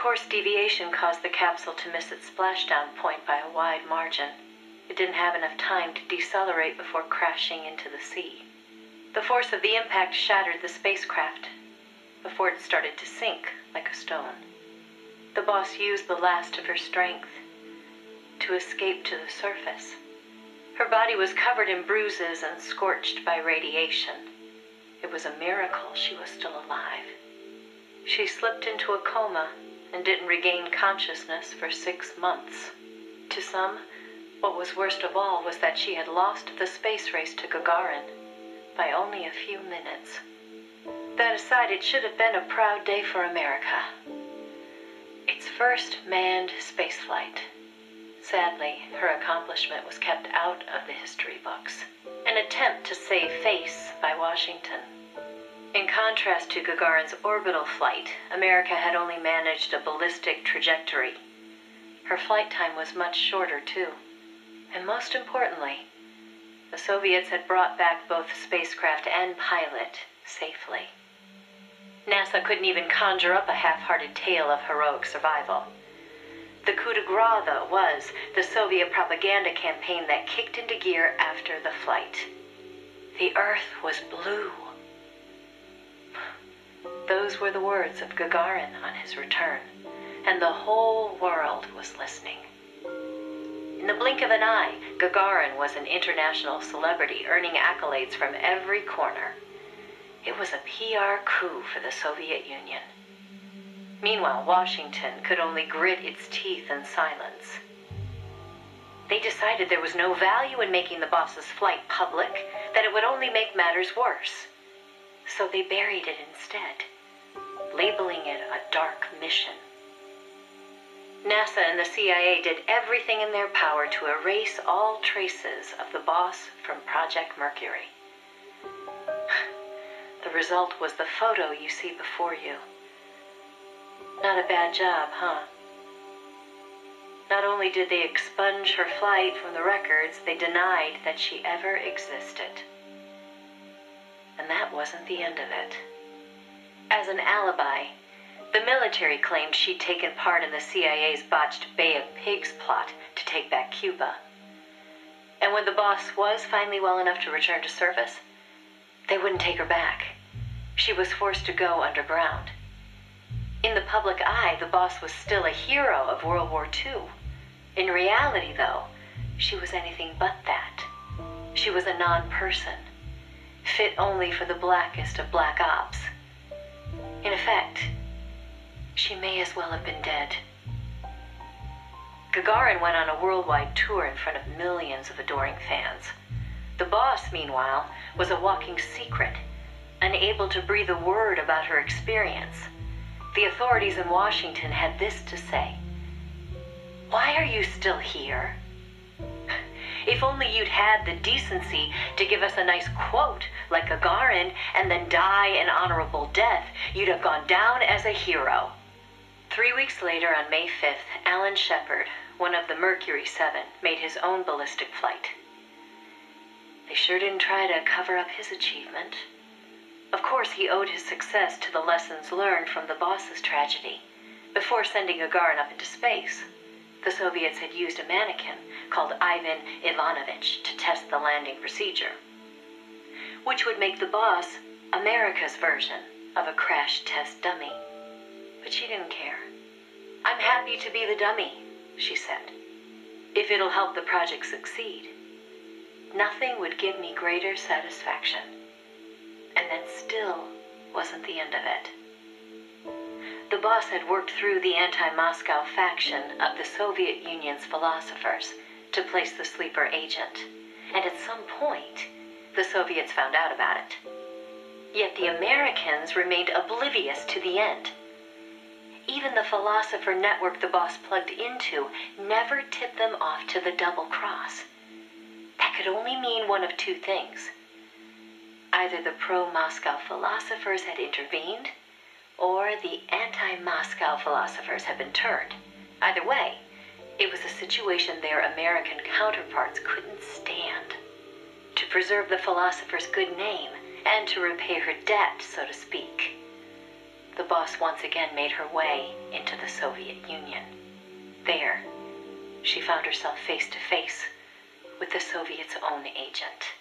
course deviation caused the capsule to miss its splashdown point by a wide margin. It didn't have enough time to decelerate before crashing into the sea. The force of the impact shattered the spacecraft before it started to sink like a stone. The boss used the last of her strength to escape to the surface. Her body was covered in bruises and scorched by radiation. It was a miracle she was still alive. She slipped into a coma and didn't regain consciousness for 6 months. To some, what was worst of all was that she had lost the space race to Gagarin by only a few minutes. That aside, it should have been a proud day for America. Its first manned spaceflight. Sadly, her accomplishment was kept out of the history books. An attempt to save face by Washington. In contrast to Gagarin's orbital flight, America had only managed a ballistic trajectory. Her flight time was much shorter, too. And most importantly, the Soviets had brought back both spacecraft and pilot safely. NASA couldn't even conjure up a half-hearted tale of heroic survival. The coup de grace, though, was the Soviet propaganda campaign that kicked into gear after the flight. The Earth was blue. Those were the words of Gagarin on his return, and the whole world was listening. In the blink of an eye, Gagarin was an international celebrity, earning accolades from every corner. It was a PR coup for the Soviet Union. Meanwhile, Washington could only grit its teeth in silence. They decided there was no value in making the boss's flight public, that it would only make matters worse. So they buried it instead, labeling it a dark mission. NASA and the CIA did everything in their power to erase all traces of the boss from Project Mercury. The result was the photo you see before you. Not a bad job, huh? Not only did they expunge her flight from the records, they denied that she ever existed. And that wasn't the end of it. As an alibi, the military claimed she'd taken part in the CIA's botched Bay of Pigs plot to take back Cuba. And when the boss was finally well enough to return to service, they wouldn't take her back. She was forced to go underground. In the public eye, the boss was still a hero of World War II. In reality, though, she was anything but that. She was a non-person, fit only for the blackest of black ops. In effect, she may as well have been dead. Gagarin went on a worldwide tour in front of millions of adoring fans. The boss, meanwhile, was a walking secret, unable to breathe a word about her experience. The authorities in Washington had this to say: "Why are you still here? If only you'd had the decency to give us a nice quote like Gagarin and then die an honorable death, you'd have gone down as a hero." 3 weeks later, on May 5th, Alan Shepard, one of the Mercury 7, made his own ballistic flight. They sure didn't try to cover up his achievement. Of course, he owed his success to the lessons learned from the boss's tragedy. Before sending Gagarin up into space, the Soviets had used a mannequin called Ivan Ivanovich to test the landing procedure, which would make the boss America's version of a crash test dummy. But she didn't care. "I'm happy to be the dummy," she said, "if it'll help the project succeed. Nothing would give me greater satisfaction." And that still wasn't the end of it. The boss had worked through the anti-Moscow faction of the Soviet Union's philosophers to place the sleeper agent, and at some point, the Soviets found out about it. Yet the Americans remained oblivious to the end. Even the philosopher network the boss plugged into never tipped them off to the double cross. That could only mean one of two things. Either the pro-Moscow philosophers had intervened, or the anti-Moscow philosophers had been turned. Either way, it was a situation their American counterparts couldn't stand. To preserve the philosopher's good name, and to repay her debt, so to speak, the boss once again made her way into the Soviet Union. There, she found herself face to face with the Soviets' own agent.